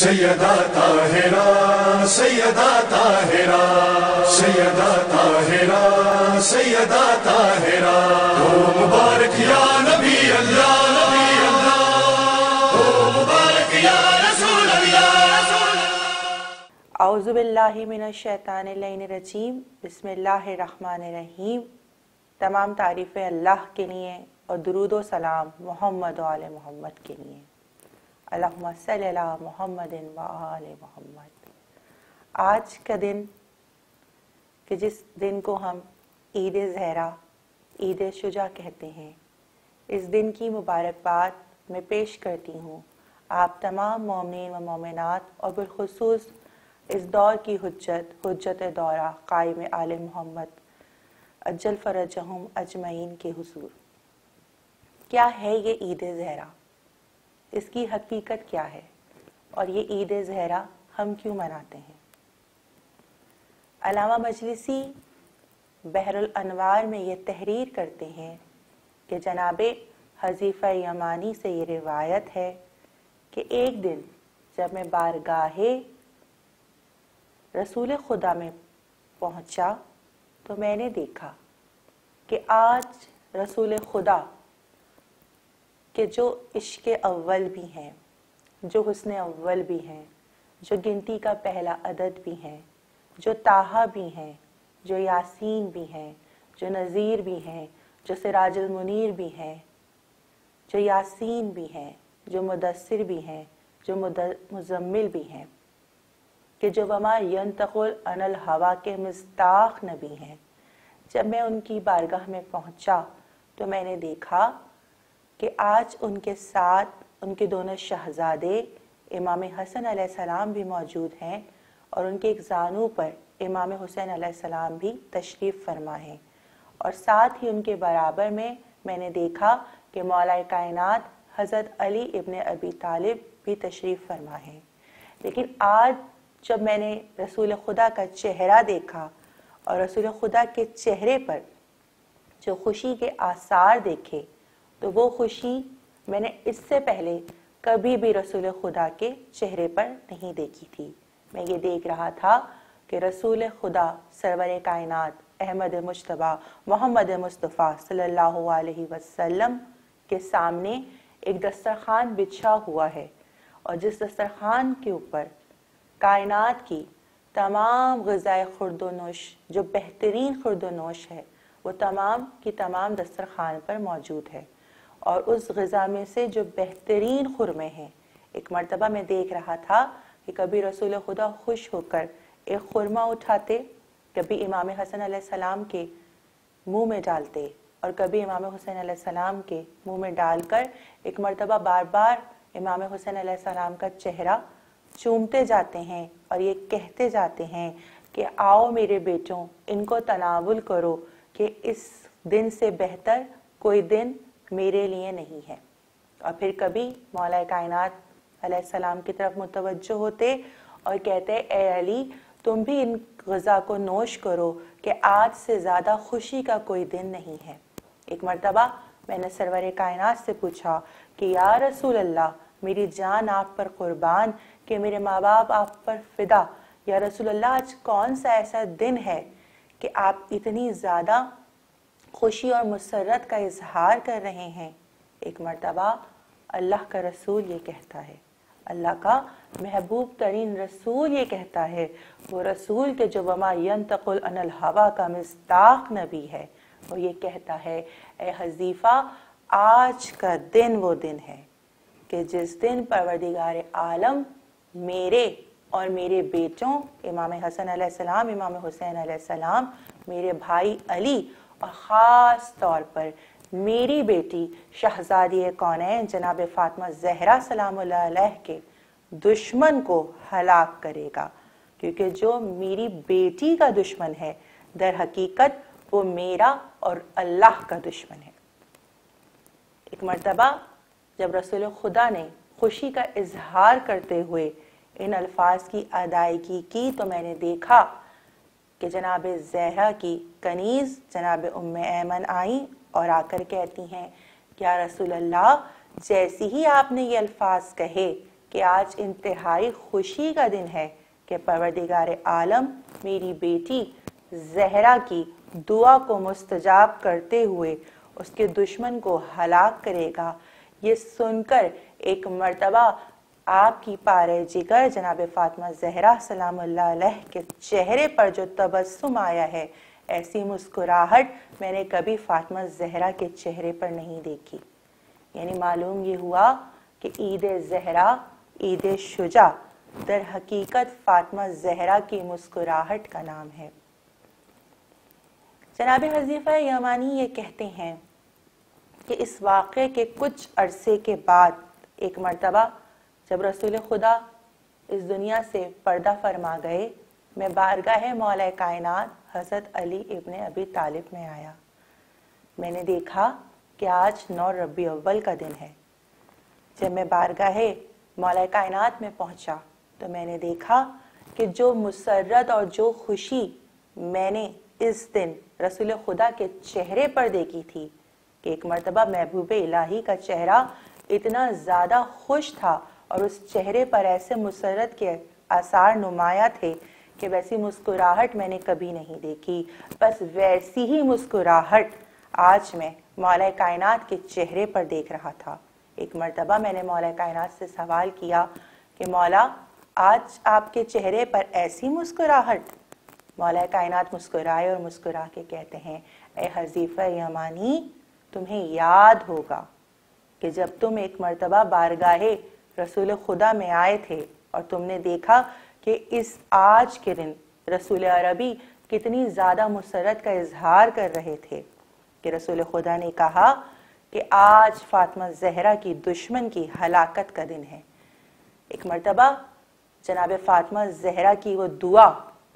سیدہ طاہرہ سیدہ طاہرہ سیدہ طاہرہ سیدہ طاہرہ او مبارک یا نبی اللہ نبی اللہ او مبارک یا رسول اللہ اعوذ باللہ من الشیطان اللعین الرجیم بسم اللہ الرحمن الرحیم۔ تمام تعریفیں اللہ کے لیے اور درود و سلام محمد و آل محمد کے لیے۔ اللہم صلی علی محمد و آل محمد۔ آج کا دن کہ جس دن کو ہم عید زہرا عید شجاع کہتے ہیں، اس دن کی مبارکباد میں پیش کرتی ہوں آپ تمام مومنین و مومنات اور بالخصوص اس دور کی حجت دورہ قائم آل محمد اجل فرجہم اجمعین کے حضور۔ کیا ہے یہ عید زہرا؟ اس کی حقیقت کیا ہے اور یہ عید زہرا ہم کیوں مناتے ہیں؟ علامہ مجلسی بحر الانوار میں یہ تحریر کرتے ہیں کہ جناب حذیفہ یمانی سے یہ روایت ہے کہ ایک دن جب میں بارگاہ رسول خدا میں پہنچا تو میں نے دیکھا کہ آج رسول خدا کہ جو عشق اول بھی ہیں، جو حسن اول بھی ہیں، جو گنتی کا پہلا عدد بھی ہیں، جو طٰہٰ بھی ہیں، جو یاسین بھی ہیں، جو نذیر بھی ہیں، جو سراج المنیر بھی ہیں، جو یاسین بھی ہیں، جو مدثر بھی ہیں، جو مزمل بھی ہیں، کہ جو وما ینطق عن الہویٰ کے مصداق نبی ہیں۔ جب میں ان کی بارگاہ میں پہنچا تو میں نے دیکھا کہ آج ان کے ساتھ ان کے دونوں شہزادے امام حسن علیہ السلام بھی موجود ہیں اور ان کے ایک زانو پر امام حسین علیہ السلام بھی تشریف فرما ہیں، اور ساتھ ہی ان کے برابر میں نے دیکھا کہ مولا کائنات حضرت علی ابن ابی طالب بھی تشریف فرما ہیں۔ لیکن آج جب میں نے رسول خدا کا چہرہ دیکھا اور رسول خدا کے چہرے پر جو خوشی کے آثار دیکھے تو وہ خوشی میں نے اس سے پہلے کبھی بھی رسول خدا کے چہرے پر نہیں دیکھی تھی۔ میں یہ دیکھ رہا تھا کہ رسول خدا سرور کائنات احمد مجتبیٰ محمد مصطفیٰ صلی اللہ علیہ وسلم کے سامنے ایک دسترخوان بچھا ہوا ہے، اور جس دسترخوان کے اوپر کائنات کی تمام غذائے خورد و نوش جو بہترین خورد و نوش ہے وہ تمام کی تمام دسترخوان پر موجود ہے، اور اس غذا میں سے جو بہترین خرمے ہیں، ایک مرتبہ میں دیکھ رہا تھا کہ کبھی رسول خدا خوش ہو کر ایک خرمہ اٹھاتے، کبھی امام حسن علیہ السلام کے منہ میں ڈالتے، اور کبھی امام حسین علیہ السلام کے منہ میں ڈال کر ایک مرتبہ بار بار امام حسین علیہ السلام کا چہرہ چومتے جاتے ہیں اور یہ کہتے جاتے ہیں کہ آؤ میرے بیٹوں، ان کو تناول کرو کہ اس دن سے بہتر کوئی دن میرے لیے نہیں ہے۔ اور پھر کبھی مولا کائنات علیہ السلام کی طرف متوجہ ہوتے اور کہتے اے علی تم بھی ان غذا کو نوش کرو کہ آج سے زیادہ خوشی کا کوئی دن نہیں ہے۔ ایک مرتبہ میں نے سرور کائنات سے پوچھا کہ یا رسول اللہ، میری جان آپ پر قربان کہ میرے ماں باپ آپ پر فدا، یا رسول اللہ آج کون سا ایسا دن ہے کہ آپ اتنی زیادہ خوشی اور مسرت کا اظہار کر رہے ہیں؟ ایک مرتبہ اللہ کا رسول یہ کہتا ہے، اللہ کا محبوب ترین رسول یہ کہتا ہے، وہ رسول کے جو وما ینطق عن الہویٰ کا مصداق نبی ہے، وہ یہ کہتا ہے اے حذیفہ آج کا دن وہ دن ہے کہ جس دن پروردگار عالم میرے اور میرے بیٹوں امام حسن علیہ السلام، امام حسین علیہ السلام، میرے بھائی علی، اور خاص طور پر میری بیٹی شہزادی کونین جناب فاطمہ زہرا سلام اللہ علیہ کے دشمن کو ہلاک کرے گا، کیونکہ جو میری بیٹی کا دشمن ہے در حقیقت وہ میرا اور اللہ کا دشمن ہے۔ ایک مرتبہ جب رسول خدا نے خوشی کا اظہار کرتے ہوئے ان الفاظ کی ادائیگی کی تو میں نے دیکھا کہ جناب زہرا کی کنیز جناب ام ایمن آئیں اور آ کر کہتی ہیں یا رسول اللہ، جیسی ہی آپ نے یہ الفاظ کہے کہ آج انتہائی خوشی کا دن ہے کہ پروردگار عالم میری بیٹی زہرا کی دعا کو مستجاب کرتے ہوئے اس کے دشمن کو ہلاک کرے گا۔ یہ سن کر ایک مرتبہ آپ کی پارے جگر جناب فاطمہ زہرا سلام اللہ علیہ کے چہرے پر جو تبسم آیا ہے، ایسی مسکراہٹ میں نے کبھی فاطمہ زہرا کے چہرے پر نہیں دیکھی۔ یعنی معلوم یہ ہوا کہ عید زہرا، عید شجاع در حقیقت فاطمہ زہرا کی مسکراہٹ کا نام ہے۔ جناب حذیفہ یمانی یہ کہتے ہیں کہ اس واقعے کے کچھ عرصے کے بعد ایک مرتبہ جب رسول خدا اس دنیا سے پردہ فرما گئے، میں بارگاہ مولا کائنات حضرت علی ابن ابی طالب میں آیا۔ میں نے دیکھا کہ آج 9 ربیع الاول کا دن ہے۔ جب میں بارگاہ مولا کائنات میں پہنچا تو میں نے دیکھا کہ جو مسرت اور جو خوشی میں نے اس دن رسول خدا کے چہرے پر دیکھی تھی کہ ایک مرتبہ محبوب الہی کا چہرہ اتنا زیادہ خوش تھا اور اس چہرے پر ایسے مسرت کے آثار نمایاں تھے کہ ویسی مسکراہٹ میں نے کبھی نہیں دیکھی۔ بس ویسی ہی مسکراہٹ آج میں مولا کائنات کے چہرے پر دیکھ رہا تھا۔ ایک مرتبہ میں نے مولا کائنات سے سوال کیا کہ مولا آج آپ کے چہرے پر ایسی مسکراہٹ؟ مولا کائنات مسکرائے اور مسکرا کے کہتے ہیں، اے حذیفہ یمانی، تمہیں یاد ہوگا کہ جب تم ایک مرتبہ بارگاہ رسول خدا میں آئے تھے اور تم نے دیکھا کہ اس آج کے دن رسول عربی کتنی زیادہ مسرت کا اظہار کر رہے تھے کہ رسول خدا نے کہا کہ آج فاطمہ زہرا کی دشمن کی ہلاکت کا دن ہے۔ ایک مرتبہ جناب فاطمہ زہرا کی وہ دعا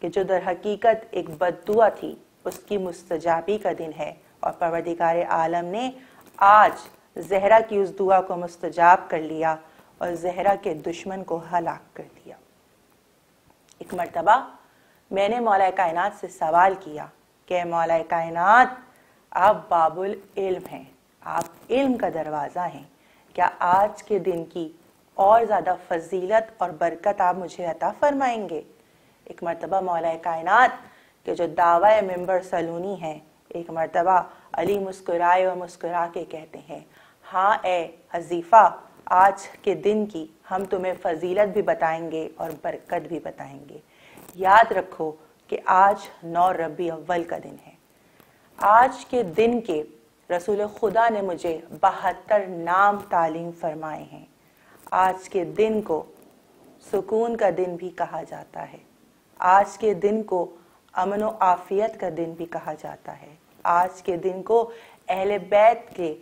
کہ جو در حقیقت ایک بد دعا تھی، اس کی مستجابی کا دن ہے، اور پروردگار عالم نے آج زہرا کی اس دعا کو مستجاب کر لیا اور زہرا کے دشمن کو ہلاک کر دیا۔ ایک مرتبہ میں نے مولا کائنات سے سوال کیا کہ مولا کائنات، آپ باب العلم ہیں، آپ علم کا دروازہ ہیں، کیا آج کے دن کی اور زیادہ فضیلت اور برکت آپ مجھے عطا فرمائیں گے؟ ایک مرتبہ مولا کائنات کے جو دعوی منبر سلونی ہیں، ایک مرتبہ علی مسکرائے اور مسکرا کے کہتے ہیں، ہاں اے حذیفہ، آج کے دن کی ہم تمہیں فضیلت بھی بتائیں گے اور برکت بھی بتائیں گے۔ یاد رکھو کہ آج 9 ربیع الاول کا دن ہے۔ آج کے دن کے رسول خدا نے مجھے 72 نام تعلیم فرمائے ہیں۔ آج کے دن کو سکون کا دن بھی کہا جاتا ہے، آج کے دن کو امن و عافیت کا دن بھی کہا جاتا ہے، آج کے دن کو اہل بیت کے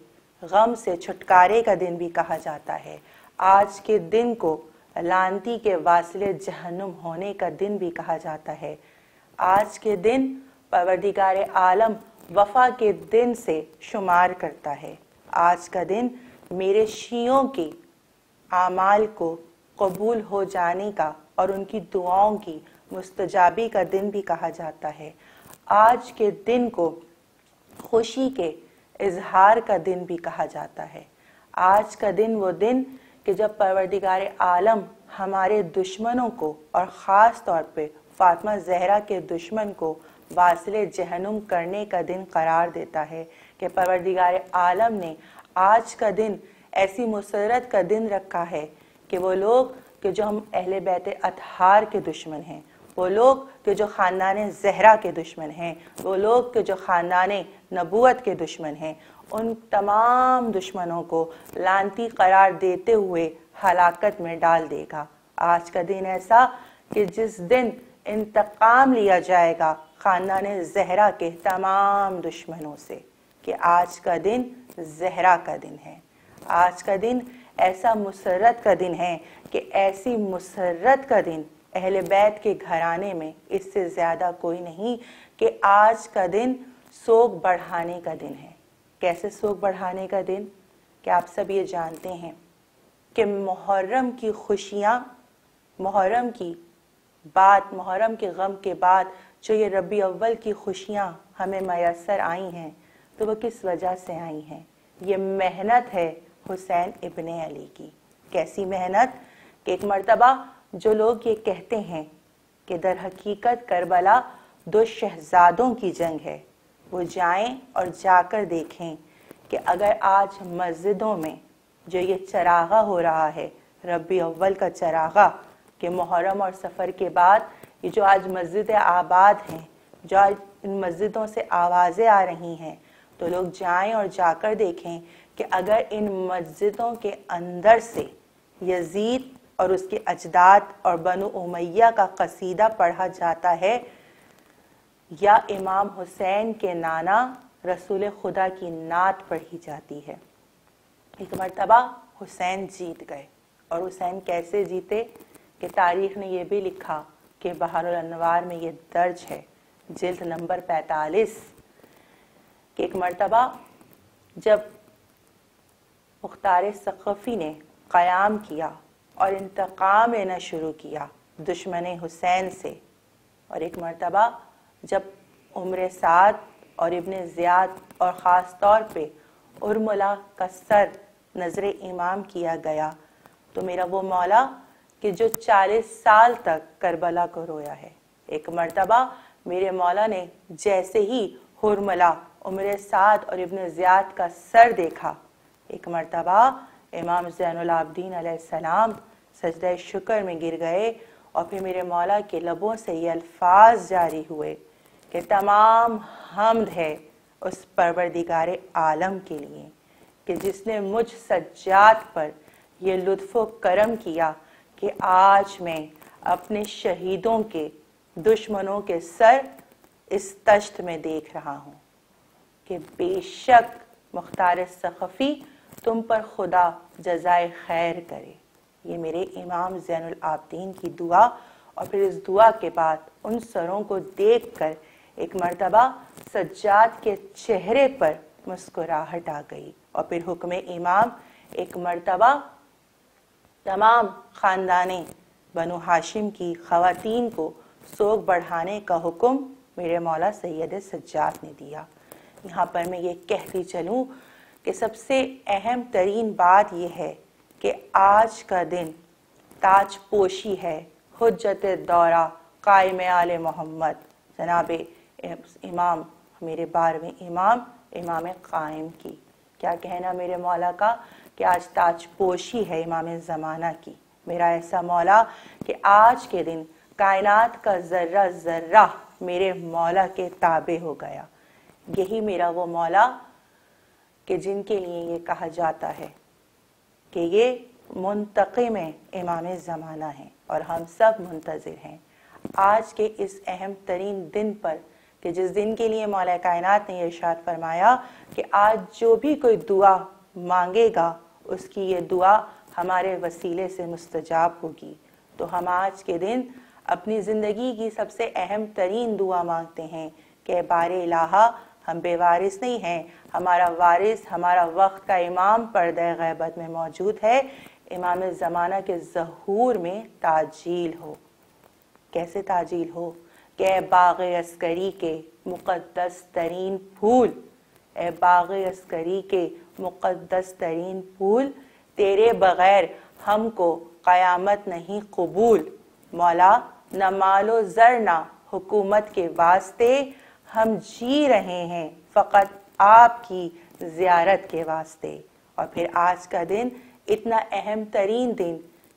غم سے چھٹکارے کا دن بھی کہا جاتا ہے، آج کے دن کو لعنتی کے واصل جہنم ہونے کا دن بھی کہا جاتا ہے، آج کے دن پروردگار عالم وفا کے دن سے شمار کرتا ہے، آج کا دن میرے شیعوں کے اعمال کو قبول ہو جانے کا اور ان کی دعاؤں کی مستجابی کا دن بھی کہا جاتا ہے، آج کے دن کو خوشی کے اظہار کا دن بھی کہا جاتا ہے، آج کا دن وہ دن کہ جب پروردگار عالم ہمارے دشمنوں کو اور خاص طور پہ فاطمہ زہرا کے دشمن کو واصل جہنم کرنے کا دن قرار دیتا ہے کہ پروردگار عالم نے آج کا دن ایسی مسرت کا دن رکھا ہے کہ وہ لوگ کہ جو ہم اہل بیت اطہار کے دشمن ہیں، وہ لوگ کہ جو خاندان زہرا کے دشمن ہیں، وہ لوگ کہ جو خاندان نبوت کے دشمن ہیں، ان تمام دشمنوں کو لعنتی قرار دیتے ہوئے ہلاکت میں ڈال دے گا۔ آج کا دن ایسا کہ جس دن انتقام لیا جائے گا خاندان زہرا کے تمام دشمنوں سے، کہ آج کا دن زہرا کا دن ہے، آج کا دن ایسا مسرت کا دن ہے کہ ایسی مسرت کا دن اہل بیت کے گھرانے میں اس سے زیادہ کوئی نہیں کہ آج کا دن سوگ بڑھانے کا دن ہے۔ کیسے سوگ بڑھانے کا دن؟ کہ آپ سب یہ جانتے ہیں کہ محرم کی خوشیاں، محرم کی بات، محرم کے غم کے بعد جو یہ ربیع الاول کی خوشیاں ہمیں میسر آئی ہیں تو وہ کس وجہ سے آئی ہیں؟ یہ محنت ہے حسین ابن علی کی۔ کیسی محنت؟ کہ ایک مرتبہ جو لوگ یہ کہتے ہیں کہ در حقیقت کربلا 2 شہزادوں کی جنگ ہے، وہ جائیں اور جا کر دیکھیں کہ اگر آج مسجدوں میں جو یہ چراغا ہو رہا ہے، ربیع اول کا چراغا، کہ محرم اور سفر کے بعد یہ جو آج مسجدیں آباد ہیں، جو آج ان مسجدوں سے آوازیں آ رہی ہیں، تو لوگ جائیں اور جا کر دیکھیں کہ اگر ان مسجدوں کے اندر سے یزید اور اس کے اجداد اور بنو امیہ کا قصیدہ پڑھا جاتا ہے یا امام حسین کے نانا رسول خدا کی نعت پڑھی جاتی ہے۔ ایک مرتبہ حسین جیت گئے، اور حسین کیسے جیتے کہ تاریخ نے یہ بھی لکھا کہ بحر الانوار میں یہ درج ہے، جلد نمبر 45، کہ ایک مرتبہ جب مختار ثقفی نے قیام کیا اور انتقام لینا شروع کیا دشمن حسین سے، اور ایک مرتبہ جب عمر سعد اور ابن زیاد اور خاص طور پہ ارملا کا سر نظر امام کیا گیا، تو میرا وہ مولا کہ جو 40 سال تک کربلا کو رویا ہے، ایک مرتبہ میرے مولا نے جیسے ہی ارملا، عمر سعد اور ابن زیاد کا سر دیکھا، ایک مرتبہ امام زین العابدین علیہ السلام سجدہ شکر میں گر گئے، اور پھر میرے مولا کے لبوں سے یہ الفاظ جاری ہوئے کہ تمام حمد ہے اس پروردگار عالم کے لیے کہ جس نے مجھ سجاد پر یہ لطف و کرم کیا کہ آج میں اپنے شہیدوں کے دشمنوں کے سر اس تشت میں دیکھ رہا ہوں، کہ بے شک مختار ثقفی تم پر خدا جزائے خیر کرے۔ یہ میرے امام زین العابدین کی دعا، اور پھر اس دعا کے بعد ان سروں کو دیکھ کر ایک مرتبہ سجاد کے چہرے پر مسکراہٹ آ گئی، اور پھر حکم امام ایک مرتبہ تمام خاندان بنو ہاشم کی خواتین کو سوگ بڑھانے کا حکم میرے مولا سید سجاد نے دیا۔ یہاں پر میں یہ کہتی چلوں کہ سب سے اہم ترین بات یہ ہے کہ آج کا دن تاج پوشی ہے حجت دورہ قائم آل محمد جناب امام، میرے 12ویں امام، امام قائم کی۔ کیا کہنا میرے مولا کا کہ آج تاج پوشی ہے امام زمانہ کی، میرا ایسا مولا کہ آج کے دن کائنات کا ذرہ ذرہ میرے مولا کے تابع ہو گیا۔ یہی میرا وہ مولا کہ جن کے لیے یہ کہا جاتا ہے کہ یہ منتقم امام زمانہ ہیں اور ہم سب منتظر ہیں آج کے اس اہم ترین دن پر، کہ جس دن کے لیے مولا کائنات نے یہ ارشاد فرمایا کہ آج جو بھی کوئی دعا مانگے گا اس کی یہ دعا ہمارے وسیلے سے مستجاب ہوگی۔ تو ہم آج کے دن اپنی زندگی کی سب سے اہم ترین دعا مانگتے ہیں کہ بار الہا ہم بے وارث نہیں ہیں، ہمارا وارث، ہمارا وقت کا امام پردہ غیبت میں موجود ہے، امام زمانہ کے ظہور میں تعجیل ہو۔ کیسے تعجیل ہو؟ کہ اے باغ عسکری کے مقدس ترین پھول، اے باغ عسکری کے مقدس ترین پھول، تیرے بغیر ہم کو قیامت نہیں قبول، مولا نہ مال و زر نہ حکومت کے واسطے، ہم جی رہے ہیں فقط آپ کی زیارت کے واسطے۔ اور پھر آج کا دن اتنا اہم ترین دن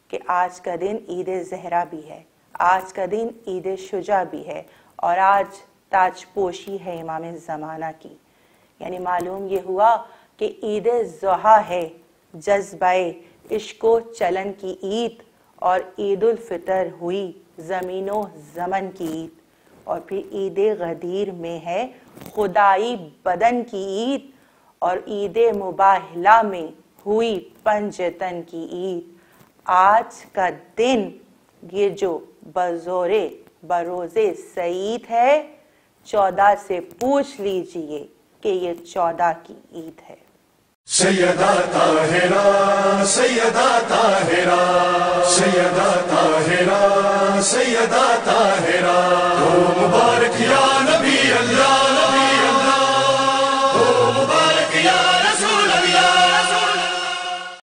کہ آج کا دن عید زہرا بھی ہے، آج کا دن عید شجاع بھی ہے، اور آج تاج پوشی ہے امام زمانہ کی۔ یعنی معلوم یہ ہوا کہ عید ضحیٰ ہے، جذبہ عشق و چلن کی عید، اور عید الفطر ہوئی زمین و زمن کی عید، اور پھر عید غدیر میں ہے خدائی بدن کی عید، اور عید مباہلہ میں ہوئی پنجتن کی عید۔ آج کا دن یہ جو بروز سعید ہے، 14 سے پوچھ لیجئے کہ یہ 14 کی عید ہے۔ سیدہ طاہرہ سیدہ طاہرہ سیدہ طاہرہ سیدہ طاہرہ، او مبارک یا نبی اللہ